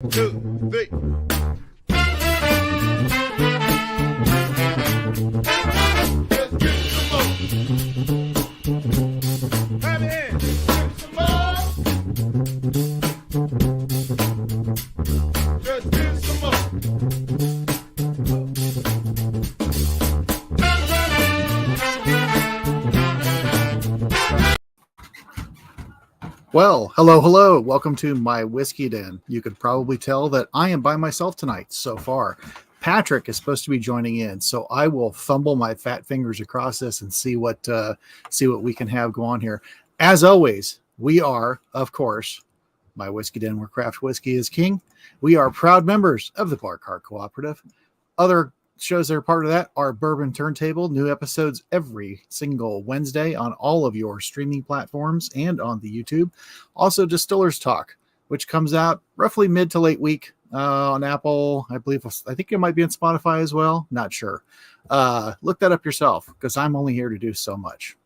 Two, three. Let's get some more. Have your hands. Get some more. Let's get some more. Well, hello. Welcome to my whiskey den. You could probably tell that I am by myself tonight so far. Patrick is supposed to be joining in, so I will fumble my fat fingers across this and see what we can have go on here. As always, we are, of course, my whiskey den where craft whiskey is king. We are proud members of the Bar Cart Cooperative. Other shows that are part of that are Bourbon Turntable, new episodes every single Wednesday on all of your streaming platforms and on the YouTube. Also Distillers Talk, which comes out roughly mid to late week on Apple. I think it might be on Spotify as well. Not sure. Look that up yourself because I'm only here to do so much.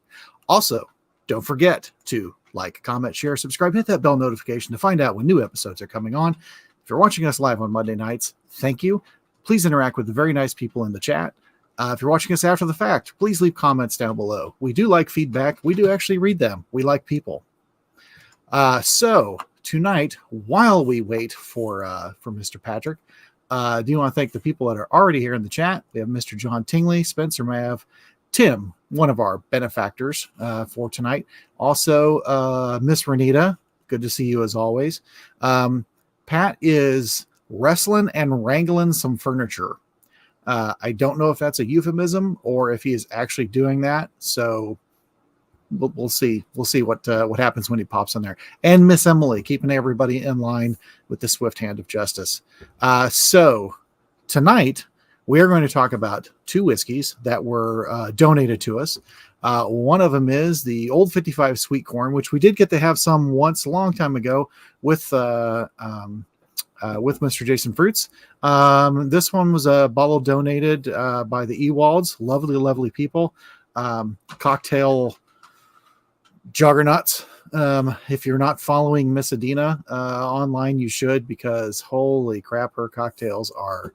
Also, don't forget to like, comment, share, subscribe, hit that bell notification to find out when new episodes are coming on. If you're watching us live on Monday nights, thank you. Please interact with the very nice people in the chat. If you're watching us after the fact, please leave comments down below. We do like feedback. We do actually read them. We like people. So tonight, while we wait for Mr. Patrick, do you want to thank the people that are already here in the chat? We have Mr. John Tingley, Spencer Mav, Tim, one of our benefactors for tonight. Also, Miss Renita, good to see you as always. Pat is wrestling and wrangling some furniture. I don't know if that's a euphemism or if he is actually doing that. So we'll see. We'll see what happens when he pops in there. And Miss Emily keeping everybody in line with the swift hand of justice. So tonight we are going to talk about two whiskeys that were donated to us. One of them is the Old 55 Sweet Corn, which we did get to have some once a long time ago with Mr. Jason Fruits. This one was a bottle donated by the Ewalds. Lovely people. Cocktail juggernauts. If you're not following Miss Adina online, you should, because holy crap, her cocktails are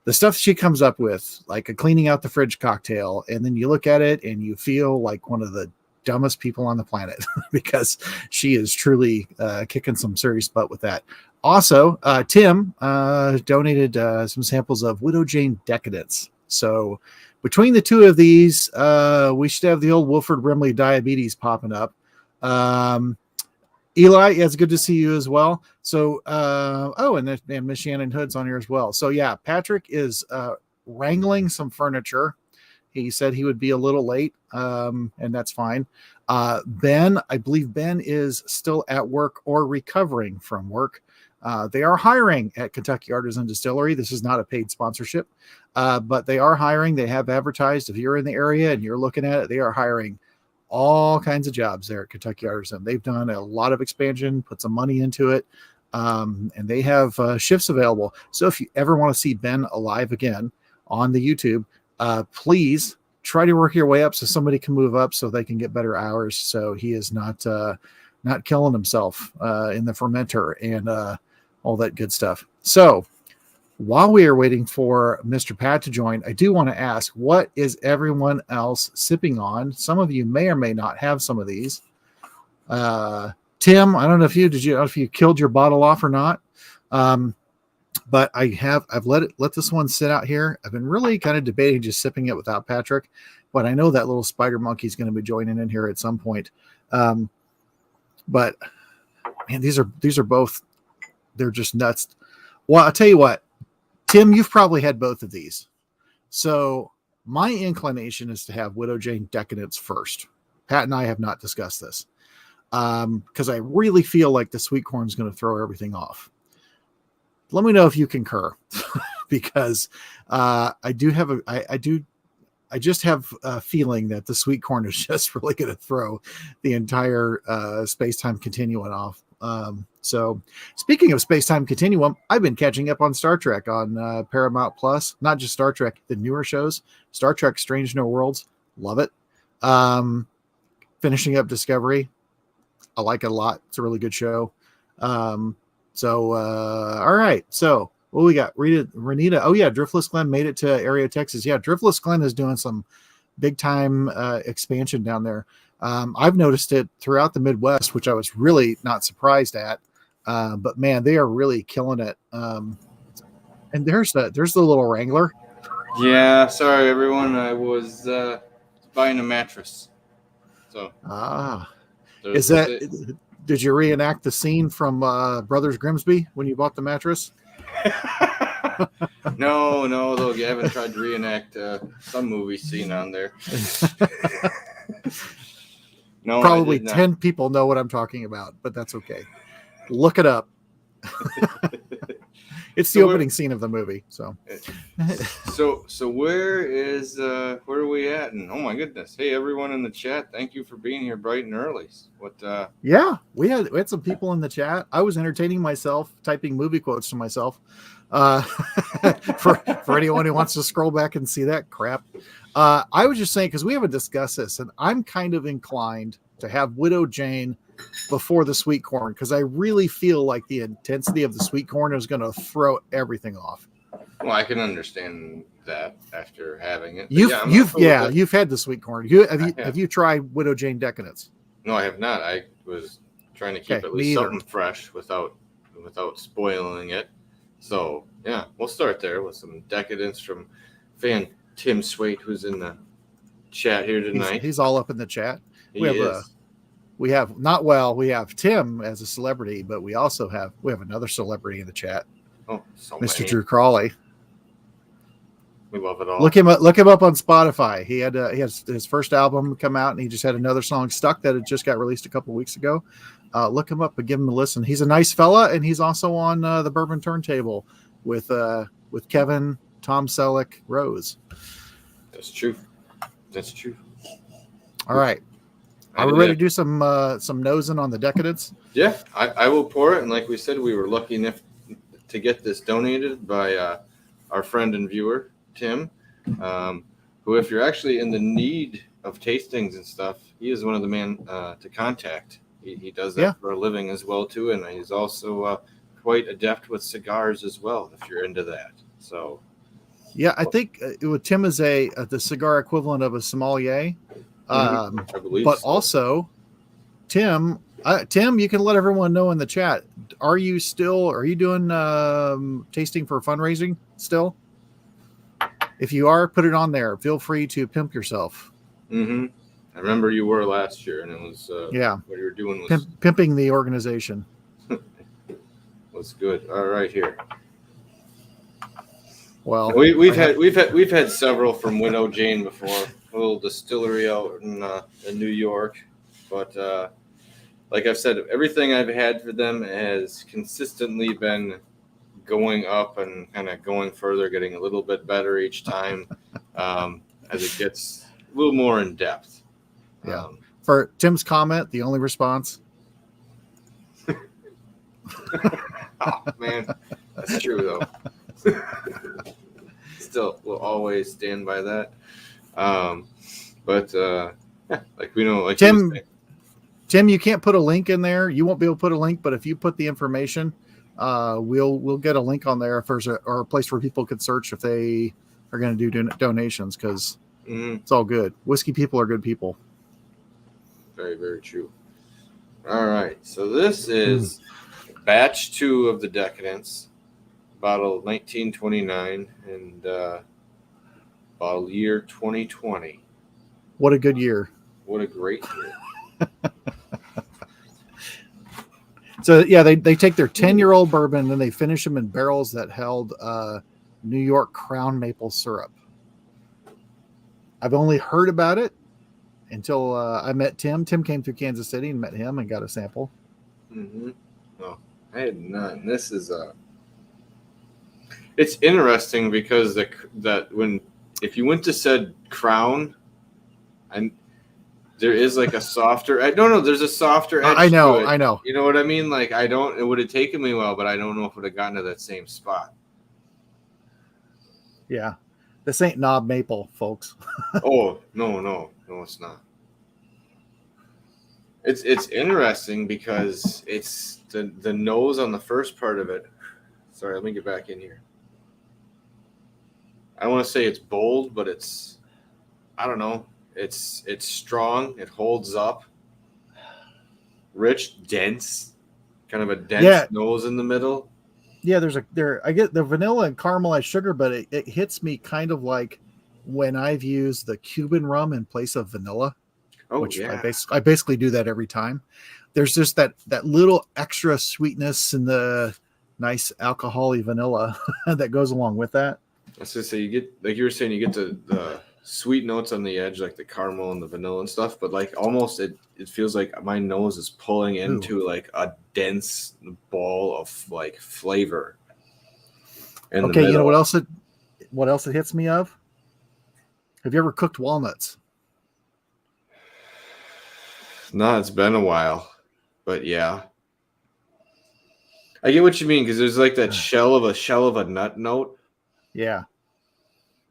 the stuff she comes up with, like a cleaning out the fridge cocktail. And then you look at it and you feel like one of the dumbest people on the planet because she is truly kicking some serious butt with that. Also, Tim donated some samples of Widow Jane Decadence. So between the two of these, we should have the old Wilford Brimley diabetes popping up. Eli, it's good to see you as well. So, and Miss Shannon Hood's on here as well. So yeah, Patrick is wrangling some furniture. He said he would be a little late, and that's fine. Ben, I believe Ben is still at work or recovering from work. They are hiring at Kentucky Artisan Distillery. This is not a paid sponsorship, but they are hiring. They have advertised. If you're in the area and you're looking at it, they are hiring all kinds of jobs there at Kentucky Artisan. They've done a lot of expansion, put some money into it, and they have shifts available. So if you ever want to see Ben alive again on the YouTube, please try to work your way up so somebody can move up so they can get better hours. So he is not killing himself in the fermenter and all that good stuff. So while we are waiting for Mr. Pat to join, I do want to ask, what is everyone else sipping on? Some of you may or may not have some of these. Tim, I don't know if you killed your bottle off or not. But I've let this one sit out here. I've been really kind of debating just sipping it without Patrick, but I know that little spider monkey is going to be joining in here at some point. But man, these are both, they're just nuts. Well, I'll tell you what, Tim, you've probably had both of these. So my inclination is to have Widow Jane Decadence first. Pat and I have not discussed this because I really feel like the sweet corn is going to throw everything off. Let me know if you concur, because I just have a feeling that the sweet corn is just really going to throw the entire space-time continuum off. So speaking of space-time continuum, I've been catching up on Star Trek on Paramount Plus, not just Star Trek, the newer shows, Star Trek Strange New Worlds. Love it. Finishing up Discovery. I like it a lot. It's a really good show. So, all right. So, what we got? Renita. Oh, yeah. Driftless Glen made it to area Texas. Yeah. Driftless Glen is doing some big time expansion down there. I've noticed it throughout the Midwest, which I was really not surprised at. But man, they are really killing it. And there's the little Wrangler. Yeah, sorry everyone. I was buying a mattress. So Is that? Did you reenact the scene from Brothers Grimsby when you bought the mattress? No, though you haven't tried to reenact some movie scene on there. No, probably 10 people know what I'm talking about, but that's okay. Look it up. It's the opening scene of the movie. So where are we at? And oh my goodness, hey everyone in the chat, thank you for being here bright and early. Yeah, we had some people in the chat. I was entertaining myself, typing movie quotes to myself. For anyone who wants to scroll back and see that crap. I was just saying, because we haven't discussed this, and I'm kind of inclined to have Widow Jane before the sweet corn, because I really feel like the intensity of the sweet corn is going to throw everything off. Well, I can understand that after having it. You've had the sweet corn. Have you tried Widow Jane Decadence? No, I have not. I was trying to keep at least something fresh without spoiling it. So yeah, we'll start there with some Decadence from fan Tim Swait, who's in the chat here tonight. He's all up in the chat. We have Tim as a celebrity, but we also have another celebrity in the chat. Oh, so Mr. many. Drew Crawley. We love it all. Look him up on Spotify. He has his first album come out, and he just had another song stuck that had just got released a couple weeks ago. Look him up and give him a listen. He's a nice fella, and he's also on the Bourbon Turntable with Kevin, Tom Selleck, Rose. That's true. All right. Are we ready to do some nosing on the Decadence? Yeah, I will pour it. And like we said, we were lucky enough to get this donated by our friend and viewer, Tim, who, if you're actually in the need of tastings and stuff, he is one of the men to contact. He does that for a living as well, too. And he's also quite adept with cigars as well, if you're into that. So, yeah, I think Tim is the cigar equivalent of a sommelier. I believe but so. Also, Tim, you can let everyone know in the chat. Are you doing tasting for fundraising still? If you are, put it on there. Feel free to pimp yourself. Mm-hmm. I remember you were last year, and it was what you were doing was pimping the organization. Was good. All right, here. Well, we've had several from Widow Jane before, a little distillery out in New York, but like I've said, everything I've had for them has consistently been going up and kind of going further, getting a little bit better each time as it gets a little more in depth. Yeah. For Tim's comment, the only response. Oh man, that's true though. Still, we'll always stand by that. Like we know, like Tim, you can't put a link in there. You won't be able to put a link, but if you put the information, we'll get a link on there if there's a place where people could search if they are going to do donations, because it's all good. Whiskey people are good people. Very, very true. All right, so this is batch 2 of the Decadence, bottle 1929 and bottle year 2020. What a good year! What a great year! So yeah, they take their 10-year-old bourbon and then they finish them in barrels that held New York Crown maple syrup. I've only heard about it until I met Tim. Tim came through Kansas City and met him and got a sample. Mm-hmm. Oh, I had none. This is it's interesting because if you went to said Crown, and there is like a softer. There's a softer edge. I know. You know what I mean? Like it would have taken me a while, but I don't know if it would have gotten to that same spot. Yeah, this ain't knob maple, folks. Oh no, it's not. It's interesting because the nose on the first part of it. Sorry, let me get back in here. I want to say it's bold, but it's, I don't know. It's strong. It holds up. Rich, dense, kind of a dense nose in the middle. Yeah, I get the vanilla and caramelized sugar, but it hits me kind of like when I've used the Cuban rum in place of vanilla. Oh, which yeah. I basically do that every time. There's just that little extra sweetness and the nice alcohol-y vanilla that goes along with that. I was gonna say, you get, like you were saying, you get the sweet notes on the edge, like the caramel and the vanilla and stuff, but like almost it feels like my nose is pulling into like a dense ball of like flavor. Okay, you know what else it hits me of? Have you ever cooked walnuts? No, it's been a while, but yeah. I get what you mean, because there's like that shell of a nut note. Yeah.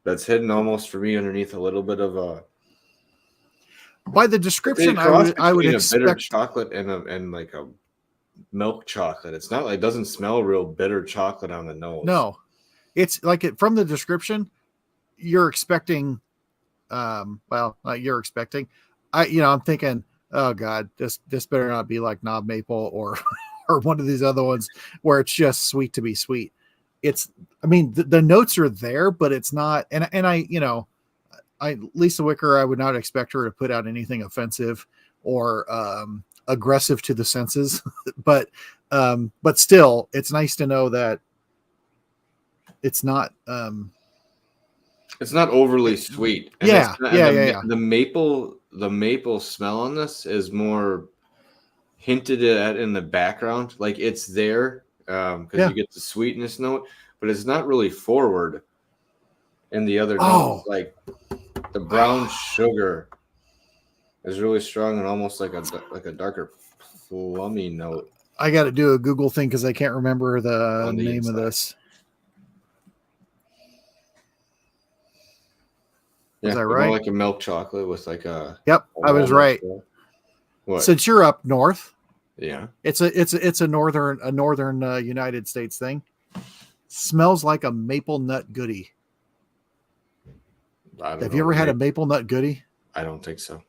That's hidden almost for me underneath a little bit of a. By the description, I would expect a bitter chocolate and like a milk chocolate. It's not like, it doesn't smell real bitter chocolate on the nose. No, it's like from the description, you're expecting. You're expecting. I'm thinking, oh God, this better not be like knob maple or one of these other ones where it's just sweet to be sweet. The notes are there, but it's not. And Lisa Wicker, I would not expect her to put out anything offensive or aggressive to the senses, but still, it's nice to know that it's not. It's not overly sweet. And The maple smell on this is more hinted at in the background, like it's there because you get the sweetness note, but it's not really forward in the other notes. Like the brown sugar is really strong and almost like a darker plummy note. I got to do a Google thing because I can't remember the name inside of this. Yeah, was I right? More like a milk chocolate with like a. Yep, I was right. What? Since you're up north, yeah, it's a northern United States thing. Smells like a maple nut goodie. Have you ever had a maple nut goodie? I don't think so.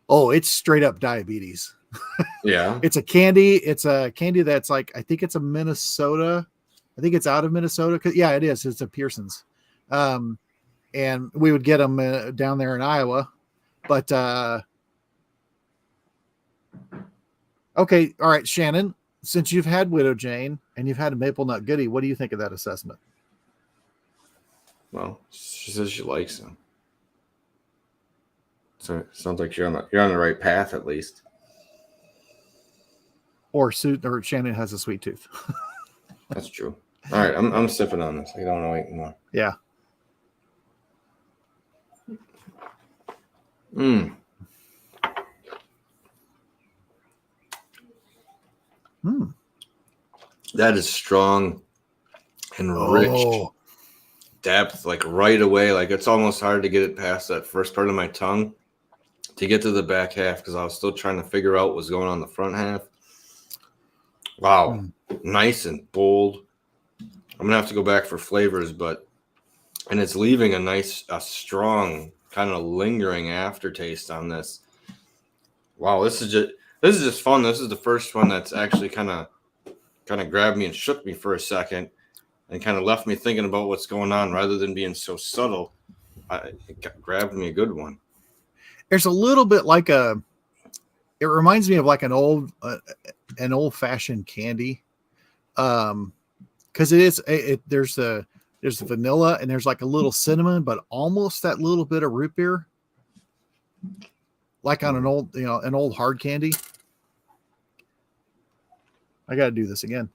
Oh, it's straight up diabetes. Yeah, it's a candy. It's a candy that's like, I think it's a Minnesota. I think it's out of Minnesota. Yeah, it is. It's a Pearson's. And we would get them down there in Iowa, but okay, all right, Shannon. Since you've had Widow Jane and you've had a maple nut goodie, what do you think of that assessment? Well, she says she likes them, so it sounds like you're on the right path at least. Or Shannon has a sweet tooth. That's true. All right, I'm sipping on this. I don't want to wait anymore. Yeah. That is strong and rich depth, like right away. Like it's almost hard to get it past that first part of my tongue to get to the back half because I was still trying to figure out what's going on in the front half. Wow, nice and bold. I'm gonna have to go back for flavors, and it's leaving a strong kind of lingering aftertaste on this. Wow, this is just fun. This is the first one that's actually kind of grabbed me and shook me for a second and kind of left me thinking about what's going on rather than being so subtle. It grabbed me a good one. There's a little bit like it reminds me of like an old fashioned candy. Cause there's the vanilla and there's like a little cinnamon, but almost that little bit of root beer, like on an old hard candy. I got to do this again.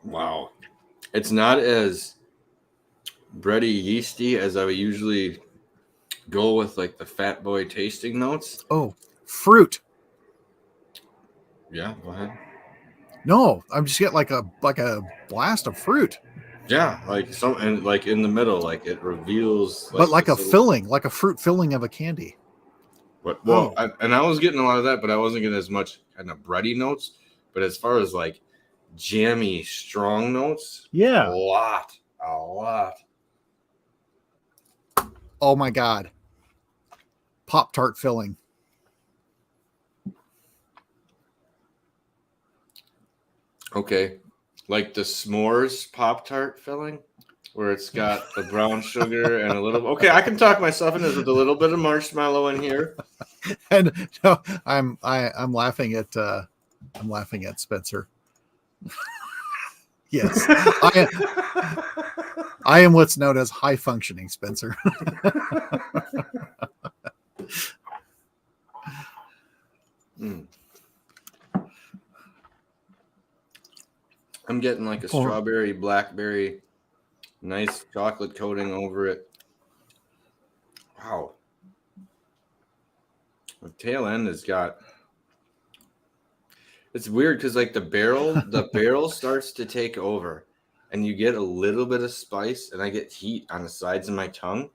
Wow. It's not as bready yeasty as I would usually go with, like the Fat Boy tasting notes. Oh, fruit. Yeah, go ahead. No, I'm just getting like a blast of fruit. Yeah, like some and like in the middle, like it reveals but like a this little- filling, like a fruit filling of a candy. But Oh. and I was getting a lot of that, but I wasn't getting as much kind of bready notes. But as far as like jammy, strong notes, Yeah. a lot. Oh my God. Pop-Tart filling. Okay, like the s'mores Pop-Tart filling, where it's got the brown sugar and a little. Okay, I can talk myself into with a little bit of marshmallow in here. And no, I'm laughing at Spencer. Yes, I am what's known as high functioning, Spencer. Mm. I'm getting like a strawberry, blackberry, nice chocolate coating over it. Wow. The tail end has got. It's weird because like the barrel starts to take over, and you get a little bit of spice, and I get heat on the sides of my tongue,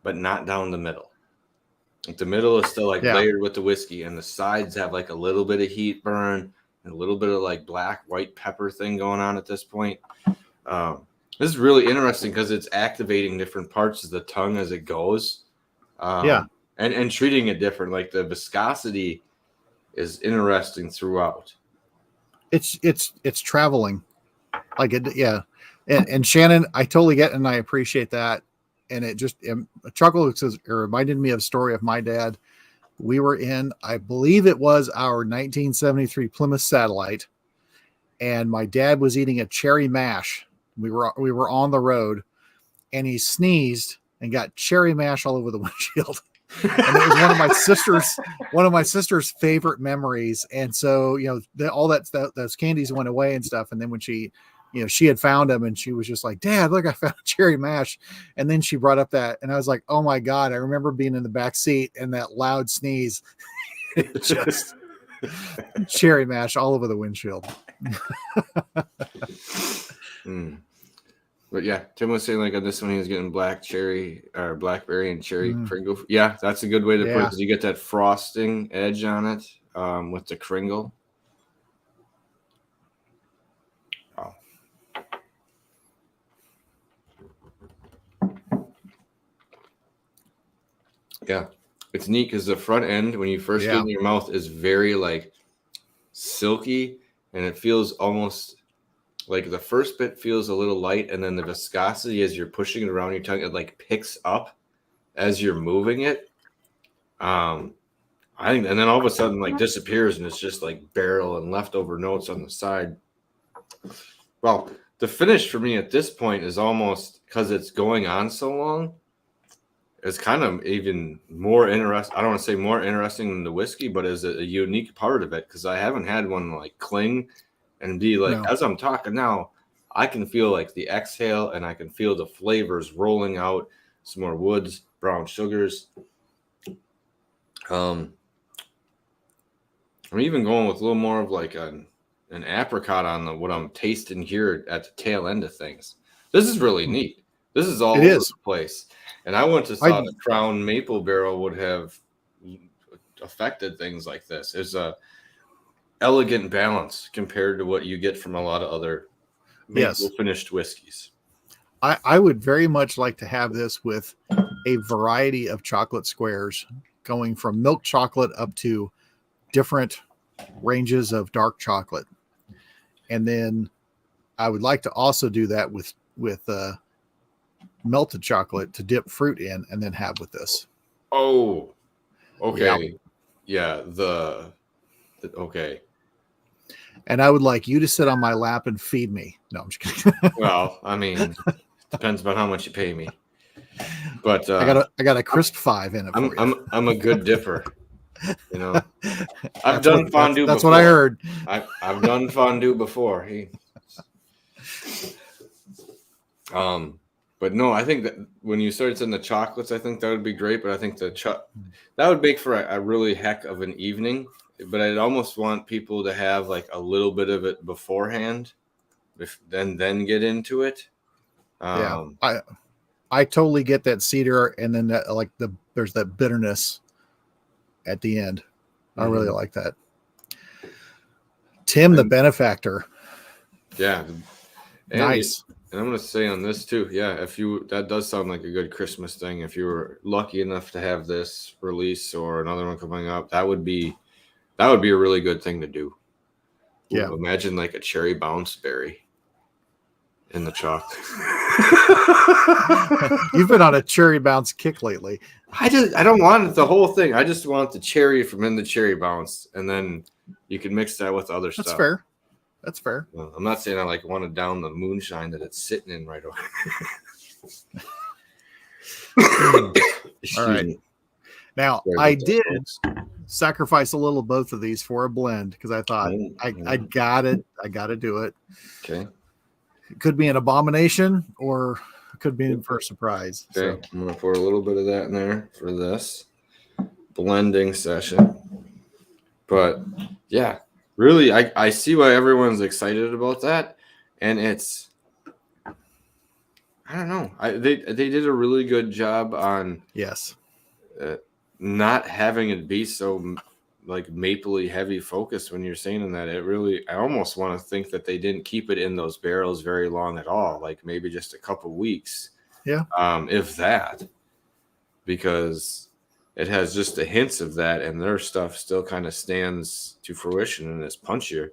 but not down the middle. Like the middle is still like layered with the whiskey, and the sides have like a little bit of heat burn and a little bit of like black white pepper thing going on at this point. This is really interesting because it's activating different parts of the tongue as it goes. And treating it different. Like the viscosity is interesting throughout. It's traveling, like it. Yeah, and Shannon, I totally get, and I appreciate that. And it just chocolate reminded me of a story of my dad. We were in, I believe it was our 1973 Plymouth Satellite, and my dad was eating a cherry mash. We were on the road, and he sneezed and got cherry mash all over the windshield. And it was one of my sister's favorite memories. And so, all those candies went away and stuff. And then when she had found them, and she was just like, Dad, look, I found cherry mash. And then she brought up that, and I was like, oh my God, I remember being in the back seat and that loud sneeze, just cherry mash all over the windshield. But yeah, Tim was saying like on this one he was getting blackberry and cherry Kringle. Yeah, that's a good way to put it because you get that frosting edge on it with the Kringle. Wow. Yeah, it's neat because the front end when you first get in your mouth is very like silky, and it feels almost. Like the first bit feels a little light, and then the viscosity as you're pushing it around your tongue, it like picks up as you're moving it. I think, and then all of a sudden like disappears, and it's just like barrel and leftover notes on the side. Well, the finish for me at this point is almost because it's going on so long. It's kind of even more interesting. I don't want to say more interesting than the whiskey, but is a unique part of it because I haven't had one like cling. And be like, as I'm talking now, I can feel like the exhale and I can feel the flavors rolling out. Some more woods, brown sugars. I'm even going with a little more of like an apricot on what I'm tasting here at the tail end of things. This is really neat. This is all over the place. And I wouldn't have thought the Crown Maple Barrel would have affected things like this. It's a elegant balance compared to what you get from a lot of other maple finished whiskeys. I would very much like to have this with a variety of chocolate squares going from milk chocolate up to different ranges of dark chocolate. And then I would like to also do that with melted chocolate to dip fruit in and then have with this. Oh, okay. Yeah. Okay. And I would like you to sit on my lap and feed me. No, I'm just kidding. Well, I mean, depends on how much you pay me. But I got a crisp 5 in it. I'm a good dipper. I've done fondue. That's before. What I heard. I've done fondue before. But no, I think that when you start saying the chocolates, I think that would be great. But I think that would make for a really heck of an evening. But I'd almost want people to have like a little bit of it beforehand, then get into it. Yeah, I totally get that cedar, and then that there's that bitterness at the end. I really like that. Tim, the benefactor. Yeah. And Nice. And I'm going to say on this too, yeah, that does sound like a good Christmas thing. If you were lucky enough to have this release or another one coming up, that would be a really good thing to do. Yeah. Ooh, imagine like a cherry bounce berry in the chalk. You've been on a cherry bounce kick lately. I don't want the whole thing. I just want the cherry from in the cherry bounce, and then you can mix that with other stuff. That's fair. Well, I'm not saying I want to down the moonshine that it's sitting in right away. All right. Now, I did sacrifice a little both of these for a blend because I thought I got it. I got to do it. Okay. It could be an abomination or it could be for a surprise. Okay. So. I'm going to pour a little bit of that in there for this blending session. But, yeah. Really, I see why everyone's excited about that, and it's I don't know. They did a really good job on not having it be so like mapley heavy focus when you're saying that. I almost want to think that they didn't keep it in those barrels very long at all, like maybe just a couple weeks, if that, because it has just the hints of that, and their stuff still kind of stands to fruition and is punchier.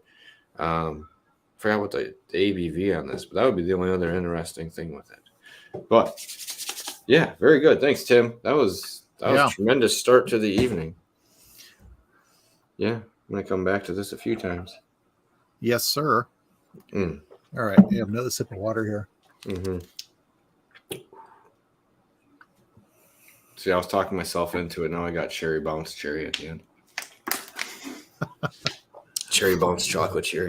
Forgot what the ABV on this, but that would be the only other interesting thing with it. But yeah, very good. Thanks, Tim. That was a tremendous start to the evening. Yeah, I'm gonna come back to this a few times. Yes, sir. All right, I have another sip of water here. Mm-hmm. See, I was talking myself into it. Now I got cherry bounce cherry at the end. Cherry bounce chocolate cherry.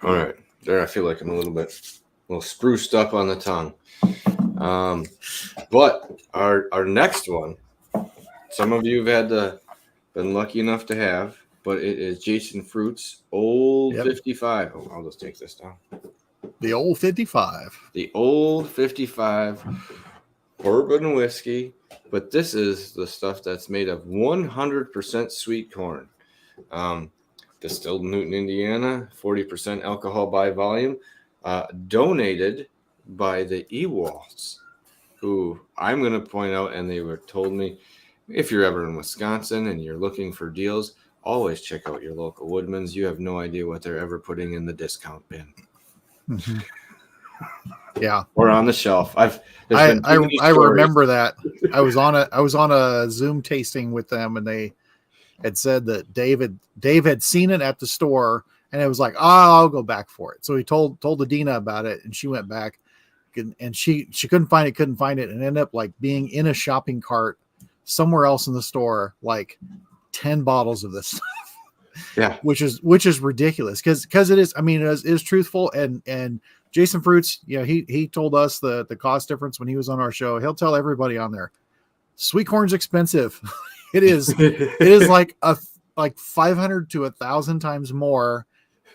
All right. There, I feel like I'm a little spruced up on the tongue. But our next one, some of you have been lucky enough to have, but it is Jason Fruit's Old 55. Oh, I'll just take this down. The Old 55. The Old 55 bourbon whiskey, but this is the stuff that's made of 100% sweet corn. Distilled in Newton, Indiana, 40% alcohol by volume, donated by the Ewalds, who I'm going to point out, and they told me, if you're ever in Wisconsin and you're looking for deals, always check out your local Woodman's. You have no idea what they're ever putting in the discount bin. Mm-hmm. Yeah, or on the shelf. I remember that. I was on a Zoom tasting with them, and they had said that Dave had seen it at the store, and it was like, I'll go back for it. So he told Adina about it, and she went back, and she couldn't find it, and ended up like being in a shopping cart somewhere else in the store, like 10 bottles of this stuff. Yeah, which is ridiculous because it is. I mean, it is truthful, and Jason Fruits, he told us the cost difference when he was on our show. He'll tell everybody on there, sweet corn's expensive. It is like 500 to 1,000 times more.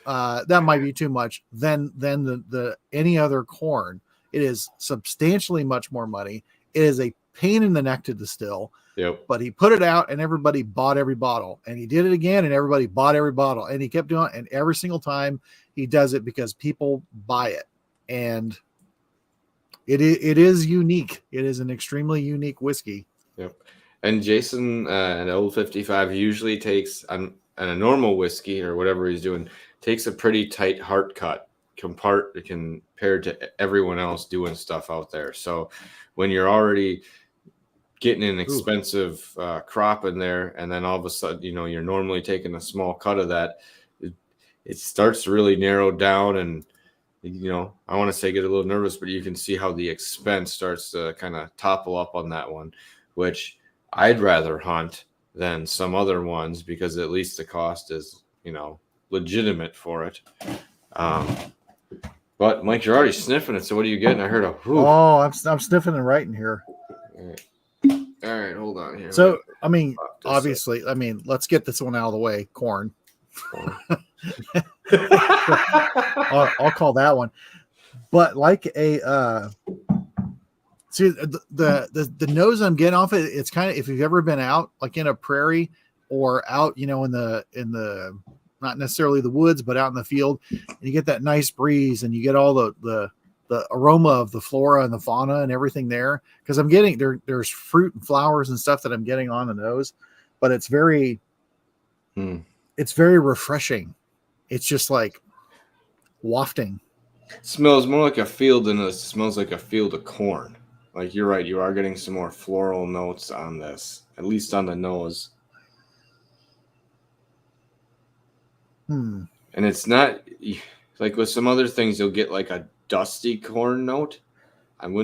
That might be too much than the any other corn. It is substantially much more money. It is a pain in the neck to distill. Yep. But he put it out, and everybody bought every bottle, and he did it again, and everybody bought every bottle, and he kept doing it. And every single time he does it because people buy it, and it is unique. It is an extremely unique whiskey. Yep. And Jason, an Old 55 usually takes on a normal whiskey or whatever he's doing, takes a pretty tight heart cut compared to everyone else doing stuff out there. So when you're already getting an expensive crop in there, and then all of a sudden, you're normally taking a small cut of that, it starts to really narrow down, and I want to say get a little nervous, but you can see how the expense starts to kind of topple up on that one, which I'd rather hunt than some other ones because at least the cost is, legitimate for it. But Mike, you're already sniffing it. So what are you getting? I heard a whoo. Oh, I'm sniffing it right in here. All right, hold on here. So, I mean, obviously, let's get this one out of the way. Corn. I'll call that one. but like a see the nose I'm getting off it. It's kind of, if you've ever been out like in a prairie or out, in the not necessarily the woods, but out in the field, and you get that nice breeze and you get all the aroma of the flora and the fauna and everything there. Because I'm getting there's fruit and flowers and stuff that I'm getting on the nose, but it's very refreshing. It's just like wafting. It smells more like a field than it smells like a field of corn. Like, you're right, you are getting some more floral notes on this, at least on the nose. And it's not like with some other things, you'll get like a dusty corn note. I'm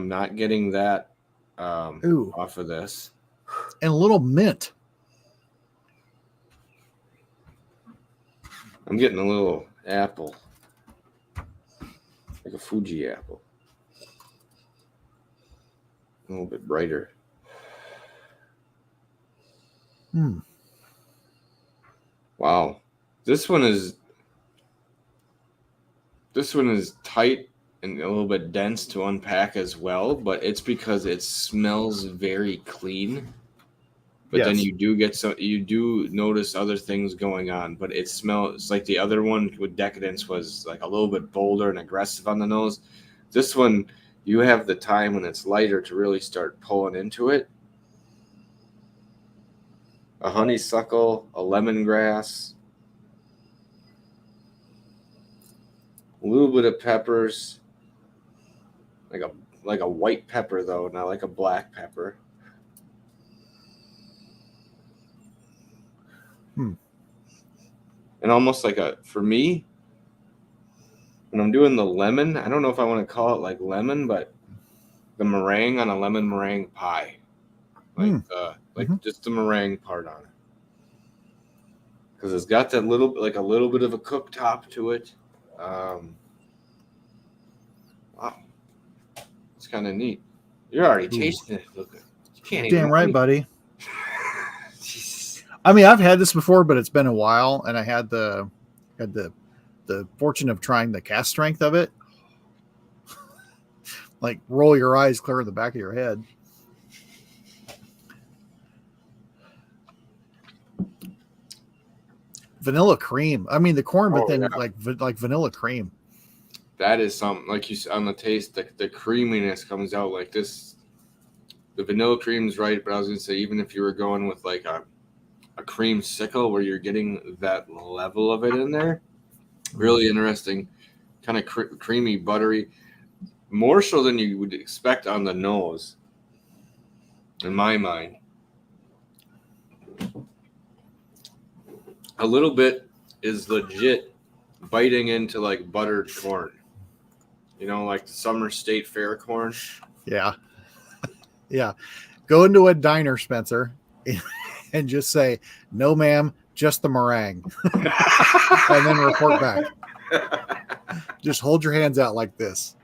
not getting that off of this. And a little mint. I'm getting a little apple, like a Fuji apple, a little bit brighter. Wow, this one is tight and a little bit dense to unpack as well, but it's because it smells very clean. But then you do notice other things going on, but it smells like the other one with Decadence was like a little bit bolder and aggressive on the nose. This one, you have the time when it's lighter to really start pulling into it. A honeysuckle, a lemongrass, a little bit of peppers, like a white pepper though, not like a black pepper. And almost like for me, when I'm doing the lemon, I don't know if I want to call it like lemon, but the meringue on a lemon meringue pie, just the meringue part on it, because it's got that little bit of a cooktop to it. Wow, it's kind of neat. You're already tasting it. Look, you can't even. Damn right, buddy. I mean, I've had this before, but it's been a while, and I had the fortune of trying the cast strength of it. Like, roll your eyes clear in the back of your head. Vanilla cream. I mean, the corn, but then like vanilla cream. That is something, like you said, on the taste, the creaminess comes out like this. The vanilla cream's right, but I was gonna say, even if you were going with like a creamsicle where you're getting that level of it in there, really interesting, kind of creamy, buttery, more so than you would expect on the nose, in my mind. A little bit is legit biting into like buttered corn, like the summer state fair corn. Yeah. Yeah. Go into a diner, Spencer, and just say, "No, ma'am, just the meringue," and then report back. Just hold your hands out like this.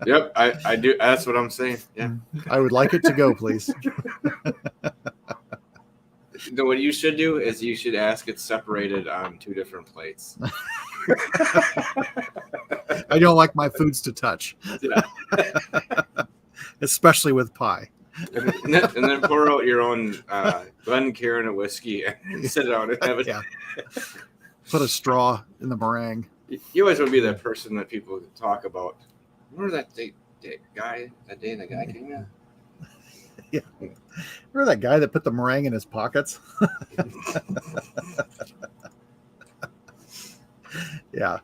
Yep, I do. That's what I'm saying. Yeah, I would like it to go, please. What you should do is you should ask it separated on 2 different plates. I don't like my foods to touch, especially with pie. And then pour out your own Glencairn of whiskey and sit down and have it. Yeah. Put a straw in the meringue. You always want to be that person that people talk about. Remember that day the guy came in? Yeah. Remember that guy that put the meringue in his pockets? Yeah.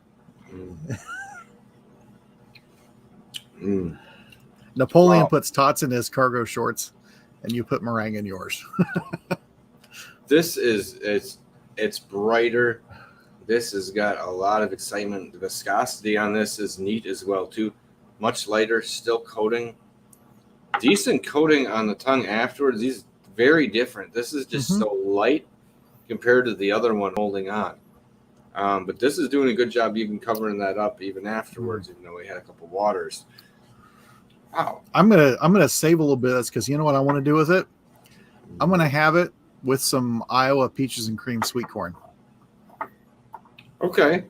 Napoleon puts tots in his cargo shorts, and you put meringue in yours. This is it's brighter. This has got a lot of excitement. The viscosity on this is neat as well too. Much lighter, still coating. Decent coating on the tongue afterwards. These very different. This is just so light compared to the other one holding on. But this is doing a good job even covering that up even afterwards, even though we had a couple waters. Wow. I'm gonna save a little bit of this because you know what I want to do with it? I'm gonna have it with some Iowa peaches and cream sweet corn. Okay.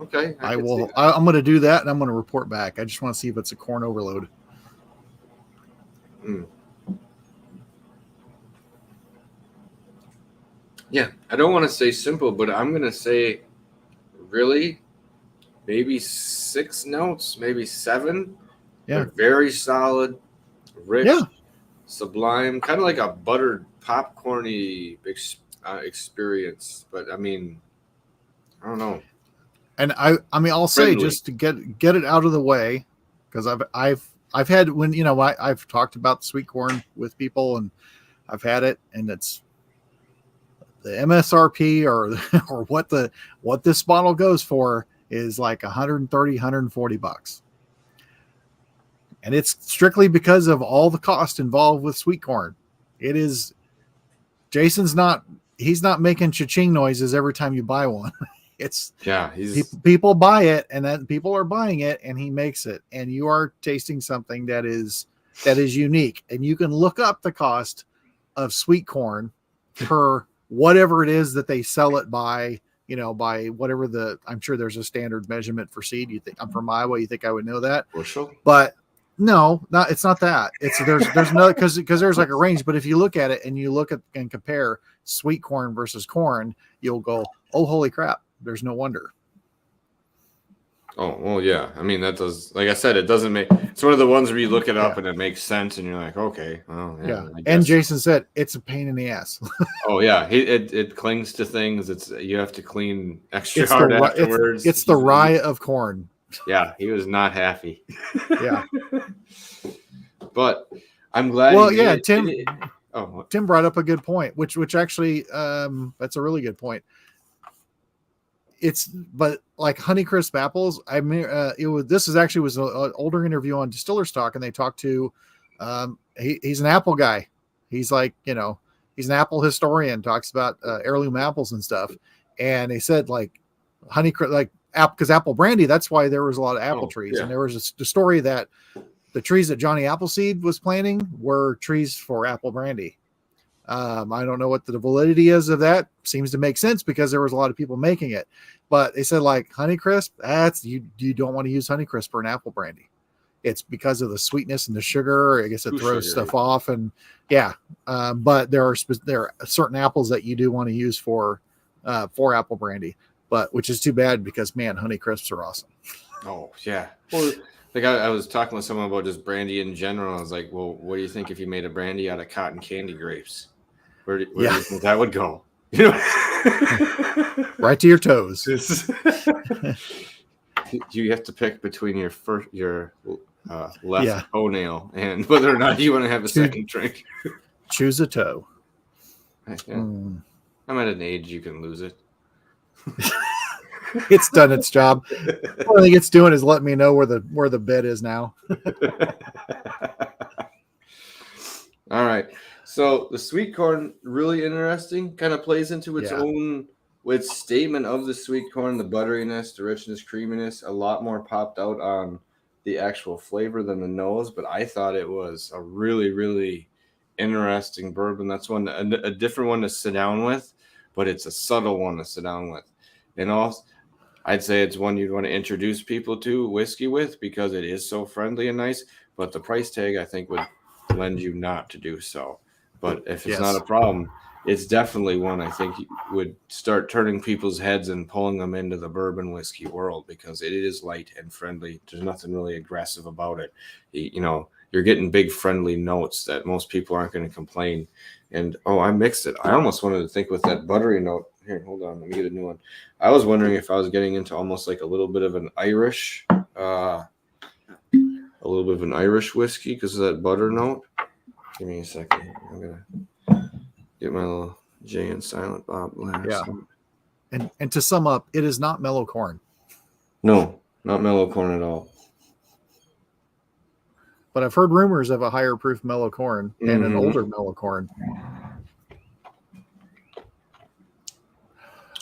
Okay. I can see will. that. I'm going to do that, and I'm going to report back. I just want to see if it's a corn overload. Mm. Yeah, I don't want to say simple, but I'm going to say really maybe 6 notes, maybe 7. Yeah. They're very solid, rich, Yeah. sublime, kind of like a buttered popcorny experience. But I mean, I don't know. And I mean, I'll say Friendly. just to get it out of the way, because I've had when I've talked about sweet corn with people, and I've had it, and it's the MSRP or or what this bottle goes for is like 130, 140 bucks. And it's strictly because of all the cost involved with sweet corn. It is Jason's not he's not making cha-ching noises every time you buy one. It's Yeah, people buy it, and then people are buying it, and he makes it, and you are tasting something that is unique. And you can look up the cost of sweet corn per whatever it is that they sell it by, by whatever I'm sure there's a standard measurement for seed. You think I'm from Iowa, you think I would know that? bushel. But no, it's not that. It's there's no because there's like a range. But if you look at it and you look at and compare sweet corn versus corn, you'll go, oh, holy crap. There's no wonder. Oh, well, yeah. I mean, that does, like I said, it doesn't make, it's one of the ones where you look it up Yeah. and it makes sense and you're like, okay, well, Yeah. I And guess. Jason said it's a pain in the ass. Oh, yeah. It clings to things. You have to clean extra It's hard the afterwards. it's the rye of corn. Yeah, he was not happy. Yeah. But I'm glad. Well, he yeah, made Tim. it. Oh, Tim brought up a good point, which actually that's a really good point. But like Honeycrisp apples, I mean, this was an older interview on Distiller's Talk, and they talked to he's an apple guy. He's like, he's an apple historian, talks about heirloom apples and stuff. And they said like Honeycrisp, like because apple brandy, that's why there was a lot of apple trees. yeah. And there was a story that the trees that Johnny Appleseed was planting were trees for apple brandy. I don't know what the validity is of that. Seems to make sense because there was a lot of people making it. But they said like Honeycrisp, that's you don't want to use Honeycrisp for an apple brandy. It's because of the sweetness and the sugar. I guess it throws stuff off, and yeah. But there are certain apples that you do want to use for apple brandy, but which is too bad because man, Honeycrisps are awesome. Oh yeah. Well, like I was talking with someone about just brandy in general. I was like, well, what do you think if you made a brandy out of cotton candy grapes? Where do you think that would go? Right to your toes. You have to pick between your left toenail and whether or not you want to have a second drink. Choose a toe. Yeah. I'm at an age you can lose it. It's done its job. The only thing it's doing is letting me know where the bed is now. All right. So the sweet corn, really interesting, kind of plays into its own statement of the sweet corn, the butteriness, the richness, creaminess, a lot more popped out on the actual flavor than the nose. But I thought it was a really, really interesting bourbon. That's a different one to sit down with, but it's a subtle one to sit down with. And also, I'd say it's one you'd want to introduce people to whiskey with because it is so friendly and nice. But the price tag, I think, would lend you not to do so. But if it's not a problem, it's definitely one I think would start turning people's heads and pulling them into the bourbon whiskey world because it is light and friendly. There's nothing really aggressive about it. You're getting big friendly notes that most people aren't going to complain. And, I mixed it. I almost wanted to think with that buttery note. Here, hold on. Let me get a new one. I was wondering if I was getting into almost like a little bit of an Irish whiskey because of that butter note. Give me a second. I'm going to get my little Jay and Silent Bob glass. Yeah. And to sum up, it is not mellow corn. No, not mellow corn at all. But I've heard rumors of a higher proof mellow corn and an older mellow corn.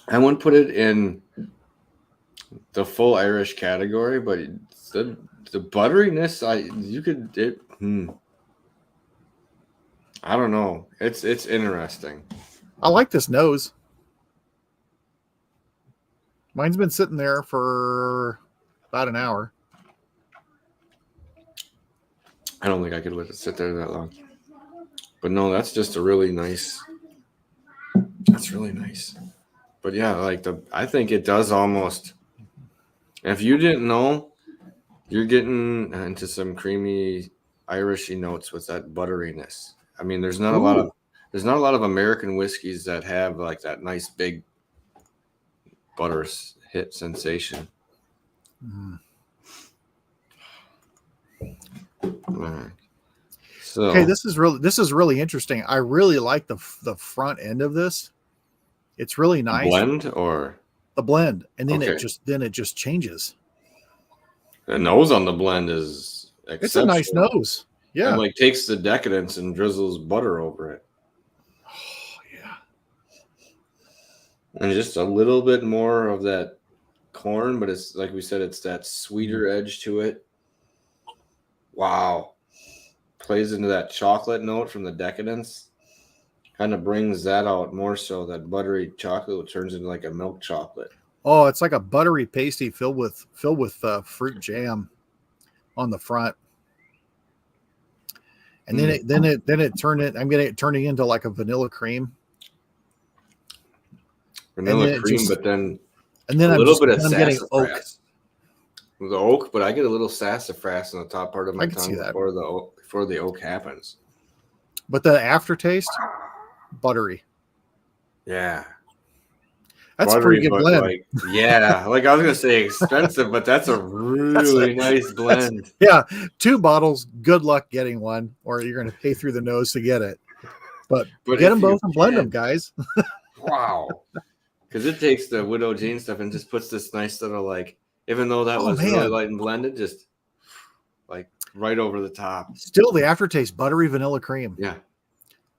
I wouldn't put it in the full Irish category, but the butteriness, I don't know. It's interesting. I like this nose. Mine's been sitting there for about an hour. I don't think I could let it sit there that long. But no, that's just a really nice. That's really nice. But yeah, like I think it does almost. If you didn't know, you're getting into some creamy Irishy notes with that butteriness. I mean, there's not a lot of American whiskeys that have like that nice big butter hit sensation. Mm. Right. So Okay, this is really interesting. I really like the front end of this. It's really nice. blend or The blend, and then Okay. it just changes. the nose on the blend is exceptional. It's a nice nose. Yeah. And like takes the Decadence and drizzles butter over it. Oh, yeah. And just a little bit more of that corn, but it's like we said, it's that sweeter edge to it. Wow. Plays into that chocolate note from the Decadence. Kind of brings that out more so. That buttery chocolate turns into like a milk chocolate. Oh, it's like a buttery pasty filled with fruit jam on the front. And then it turned it. I'm getting it turning into like a vanilla cream. Vanilla cream, but then a little bit of sassafras. The oak, but I get a little sassafras in the top part of my tongue before the oak happens. But the aftertaste, buttery. Yeah. That's buttery, a pretty good blend. Like I was gonna say expensive, but that's a really nice blend. Yeah, 2 bottles. Good luck getting one, or you're gonna pay through the nose to get it. But get them both and blend them, guys. Wow, because it takes the Widow Jane stuff and just puts this nice little like, even though that was really light and blended, just like right over the top. Still the aftertaste, buttery vanilla cream. Yeah.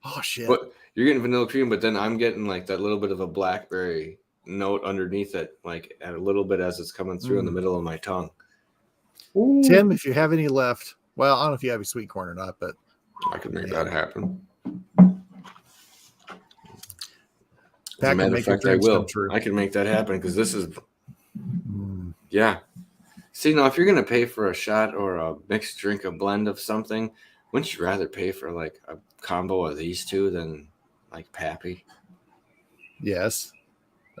Oh shit. But you're getting vanilla cream, but then I'm getting like that little bit of a blackberry note underneath it, like a little bit as it's coming through in the middle of my tongue. Ooh. Tim, if you have any left, well, I don't know if you have a sweet corn or not, but I could make that happen. That can make your dreams come true. I can make that happen because this is, yeah. See, now if you're gonna pay for a shot or a mixed drink, a blend of something, wouldn't you rather pay for like a combo of these two than like Pappy? Yes.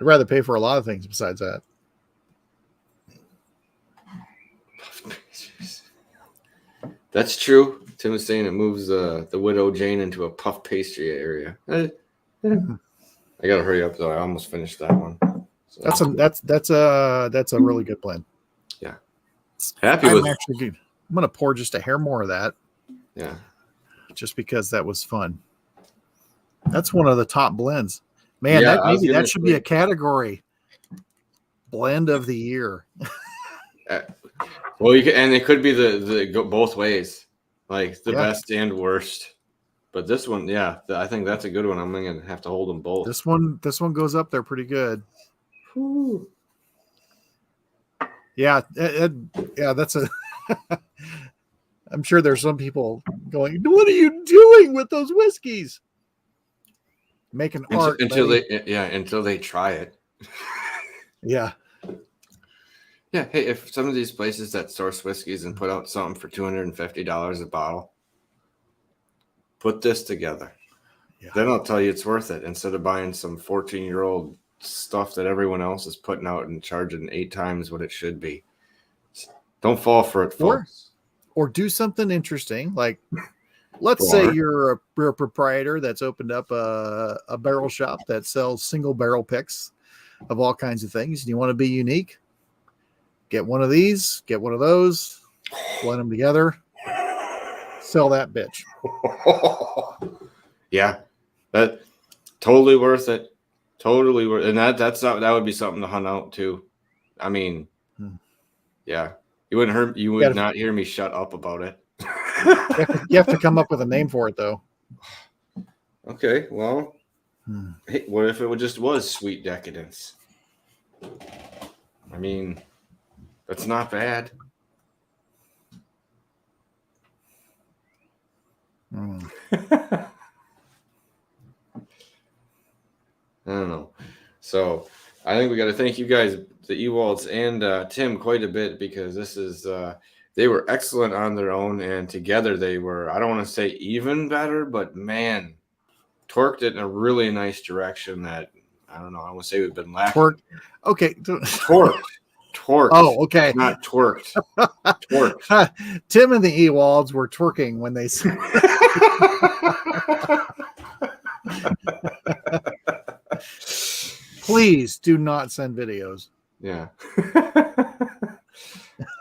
I'd rather pay for a lot of things besides that. That's true. Tim was saying it moves the Widow Jane into a puff pastry area. I gotta hurry up though. I almost finished that one. So. That's a really good blend. Yeah. I'm gonna pour just a hair more of that. Yeah. Just because that was fun. That's one of the top blends. Man, that should be a category. Blend of the year. Well, and it could be the go both ways, like the best and worst. But this one, I think that's a good one. I'm gonna have to hold them both. This one goes up there pretty good. Whew. Yeah, that's a. I'm sure there's some people going, "What are you doing with those whiskeys?" Making art until they try it. Yeah. Yeah. Hey, if some of these places that source whiskeys and put out something for $250 a bottle, put this together. Yeah. Then I'll tell you it's worth it instead of buying some 14-year-old stuff that everyone else is putting out and charging 8 times what it should be. Don't fall for it, folks. Or do something interesting. Like, let's say you're a proprietor that's opened up a barrel shop that sells single barrel picks of all kinds of things, and you want to be unique. Get one of these, get one of those, blend them together, sell that bitch. Yeah, that totally worth it. Totally worth it. And that would be something to hunt out too. I mean, yeah, you would not hear me shut up about it. You have to come up with a name for it though. Okay, well, hey, what if it just was Sweet Decadence? I mean, that's not bad. I don't know. So I think we got to thank you guys, the Ewalds and Tim, quite a bit, because this is they were excellent on their own, and together they were, I don't want to say even better, but man, torqued it in a really nice direction that I don't know. I want to say we've been lacking. Torque. Okay. Torqued. Oh, okay. Not twerked. Twerked. Tim and the Ewalds were twerking when they said. Please do not send videos. Yeah.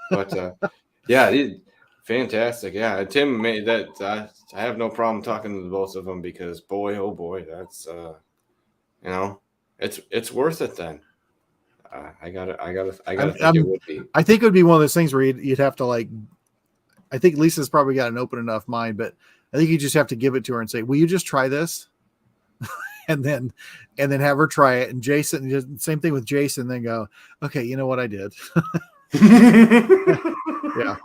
But yeah, fantastic. Yeah, Tim made that. I have no problem talking to the both of them because boy, oh boy, that's it's worth it then. I gotta think it would be. I think it would be one of those things where you'd have to like. I think Lisa's probably got an open enough mind, but I think you just have to give it to her and say, "Will you just try this?" and then have her try it. And Jason, same thing with Jason. Then go, "Okay, you know what I did." Yeah,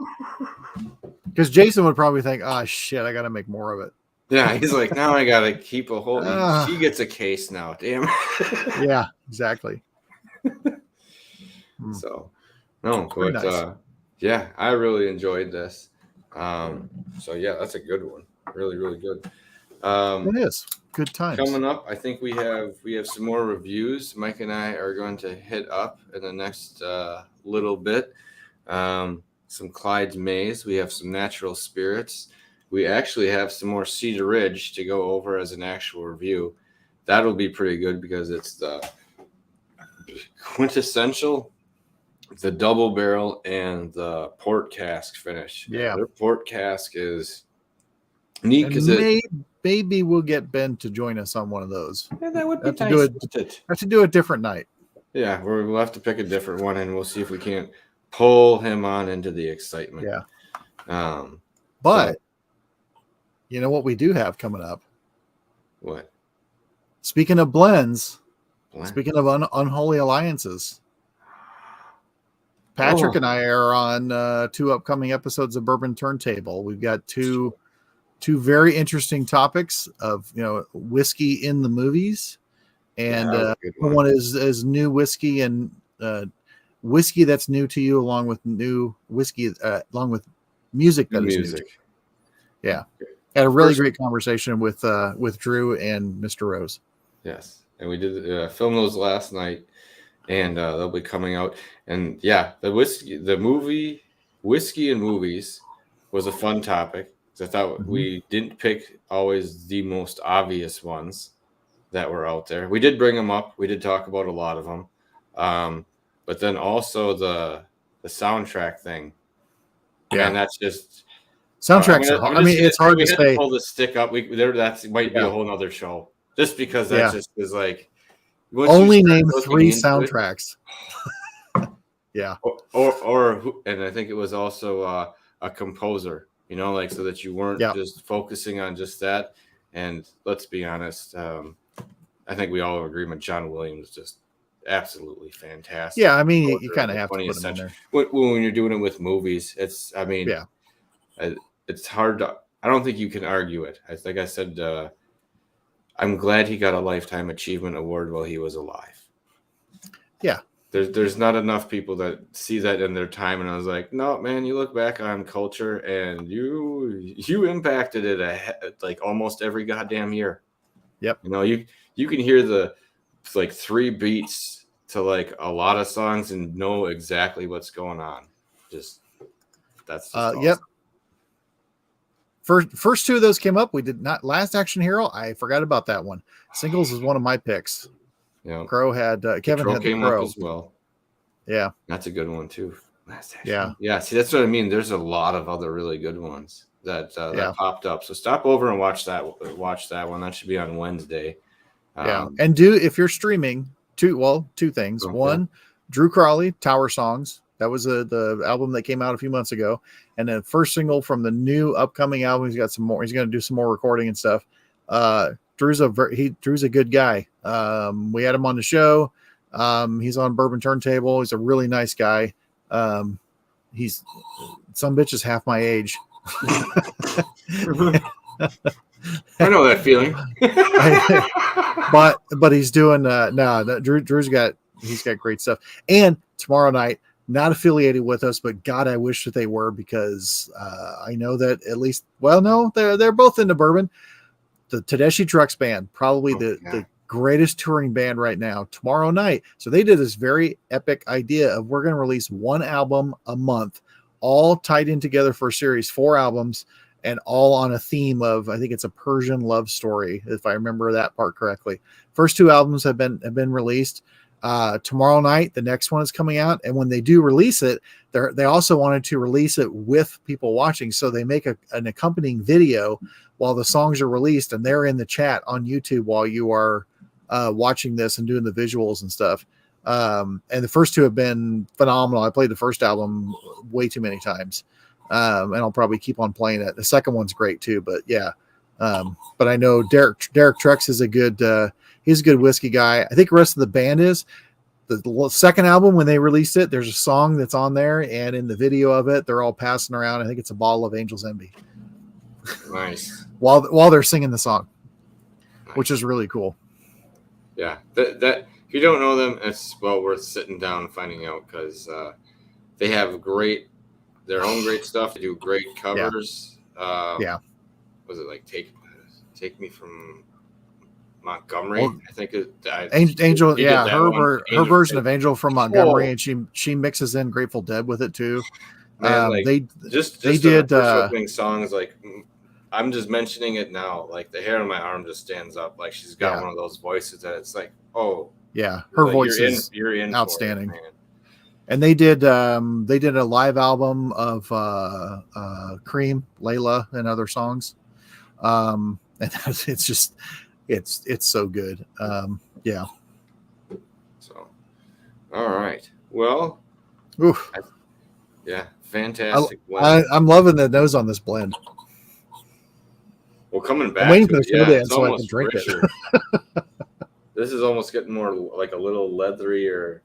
because Jason would probably think, "Oh shit, I got to make more of it." Yeah, he's like, now I gotta keep a hold. She gets a case now. Damn. Yeah, exactly. So, no, but nice. yeah, I really enjoyed this. So yeah, that's a good one. Really, really good. It is good times. Coming up, I think we have some more reviews. Mike and I are going to hit up in the next little bit. Some Clyde's Maze. We have some Natural Spirits. We actually have some more Cedar Ridge to go over as an actual review. That'll be pretty good because it's the quintessential, the double barrel, and the port cask finish. Yeah, their port cask is neat because maybe we'll get Ben to join us on one of those. Yeah, that would be nice. Have to do a different night. Yeah, we'll have to pick a different one, and we'll see if we can't pull him on into the excitement. Yeah. But you know what we do have coming up? What? Speaking of blends. Speaking of unholy alliances, Patrick and I are on 2 upcoming episodes of Bourbon Turntable. We've got two very interesting topics of whiskey in the movies, and one is new whiskey and whiskey that's new to you, along with new whiskey, along with music that is new to you. Yeah, had a really great conversation with Drew and Mr. Rose. Yes. And we did film those last night, and they'll be coming out. And yeah, the movie Whiskey and Movies was a fun topic. I thought we didn't pick always the most obvious ones that were out there. We did bring them up. We did talk about a lot of them. But then also the soundtrack thing. Yeah, and that's just soundtracks. It's hard to say. Pull the stick up. That might be a whole nother show. Just because that just is like only name 3 soundtracks. Yeah. And I think it was also a composer, so that you weren't just focusing on just that. And let's be honest, I think we all have agreement. John Williams just absolutely fantastic. Yeah, you kind of have to put him in there. When you're doing it with movies, it's it's hard to. I don't think you can argue it. Like I said. I'm glad he got a Lifetime Achievement Award while he was alive. Yeah. There's not enough people that see that in their time. And I was like, no, man, you look back on culture and you impacted it like almost every goddamn year. Yep. You can hear the like 3 beats to like a lot of songs and know exactly what's going on. That's awesome. Yep. First 2 of those came up. We did not. Last Action Hero, I forgot about that one. Singles was one of my picks. Yeah. Crow had Kevin had came the Crow up as well. Yeah, that's a good one too. Last Action. Yeah, yeah. See, that's what I mean. There's a lot of other really good ones that popped up. So stop over and watch that. Watch that one. That should be on Wednesday. And if you're streaming, 2 things. Okay. One, Drew Crawley, Tower Songs. That was the album that came out a few months ago. And the first single from the new upcoming album, he's got some more. He's going to do some more recording and stuff. Drew's a good guy. We had him on the show. He's on Bourbon Turntable. He's a really nice guy. He's some bitch is half my age. I know that feeling. but he's doing Drew's got he's got great stuff. And tomorrow night, not affiliated with us, but God, I wish that they were, because I know that at least, well, no, they're both into bourbon. The Tedeschi Trucks Band, probably the greatest touring band right now, tomorrow night. So they did this very epic idea of, we're going to release one album a month, all tied in together for a series, 4 albums, and all on a theme of, I think it's a Persian love story, if I remember that part correctly. First 2 albums have been released. Tomorrow night, the next one is coming out. And when they do release it, they also wanted to release it with people watching. So they make an accompanying video while the songs are released, and they're in the chat on YouTube while you are watching this and doing the visuals and stuff. And the first 2 have been phenomenal. I played the first album way too many times. And I'll probably keep on playing it. The second one's great too, but yeah. But I know Derek Trex is he's a good whiskey guy. I think the rest of the band is. The second album, when they released it, there's a song that's on there, and in the video of it, they're all passing around, I think it's a bottle of Angel's Envy. Nice. while they're singing the song, Nice. Which is really cool. Yeah, that if you don't know them, it's well worth sitting down and finding out, because they have their own great stuff. They do great covers. Yeah. Was it like Take Me from Montgomery? Well, I think Angel, he yeah, did that her one. version of Angel from Montgomery, and she mixes in Grateful Dead with it too. Man, They they did the first opening songs, like, I'm just mentioning it now, like the hair on my arm just stands up. Like, she's got one of those voices that it's like, oh yeah, her like, voice is you're in outstanding. for it, man. And they did a live album of Cream, Layla, and other songs. And it's just it's so good. Yeah. So, all right. Well, oof. Yeah, fantastic. I'm loving the nose on this blend. Well, coming back, I'm waiting for the soda it's so I can almost drink richer. it. This is almost getting more like a little leathery, or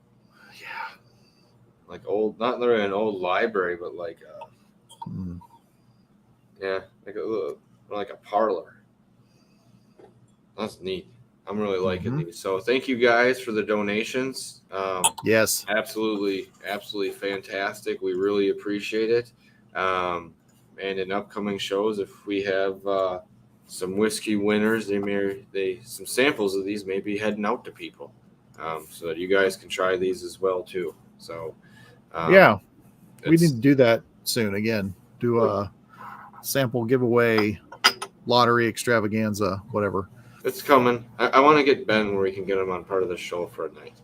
like old, not literally an old library, but like like a parlor. That's neat. I'm really liking these. So thank you guys for the donations. Yes, absolutely fantastic. We really appreciate it. And in upcoming shows, if we have some whiskey winners, some samples of these may be heading out to people, so that you guys can try these as well too. So we need to do that soon again. Do a sample giveaway, lottery extravaganza, whatever. It's coming. I want to get Ben where we can get him on part of the show for a night.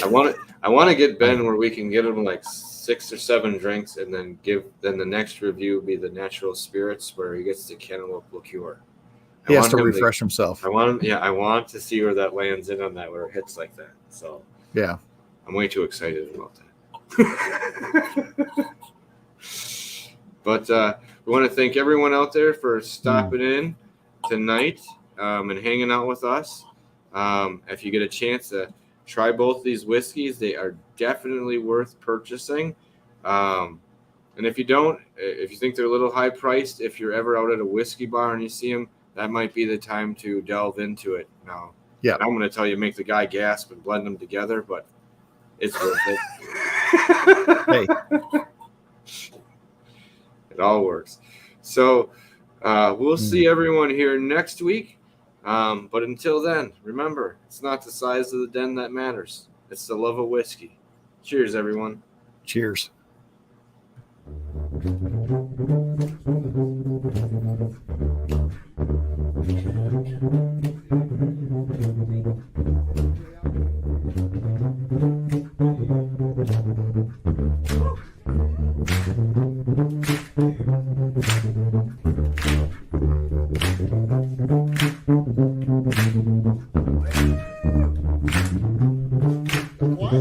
I want to get Ben where we can get him like 6 or 7 drinks, and then the next review be the natural spirits, where he gets the cantaloupe liqueur. He has to refresh himself. I want him. Yeah, I want to see where that lands in on that, where it hits like that. So yeah, I'm way too excited about that. But we want to thank everyone out there for stopping in tonight and hanging out with us. If you get a chance to try both these whiskeys, they are definitely worth purchasing. And if you don't, if you think they're a little high priced, if you're ever out at a whiskey bar and you see them, that might be the time to delve into it. Now, I'm going to tell you, make the guy gasp and blend them together, but it's worth it. Hey, it all works. So we'll see everyone here next week. But until then, remember, it's not the size of the den that matters. It's the love of whiskey. Cheers, everyone. Cheers. What?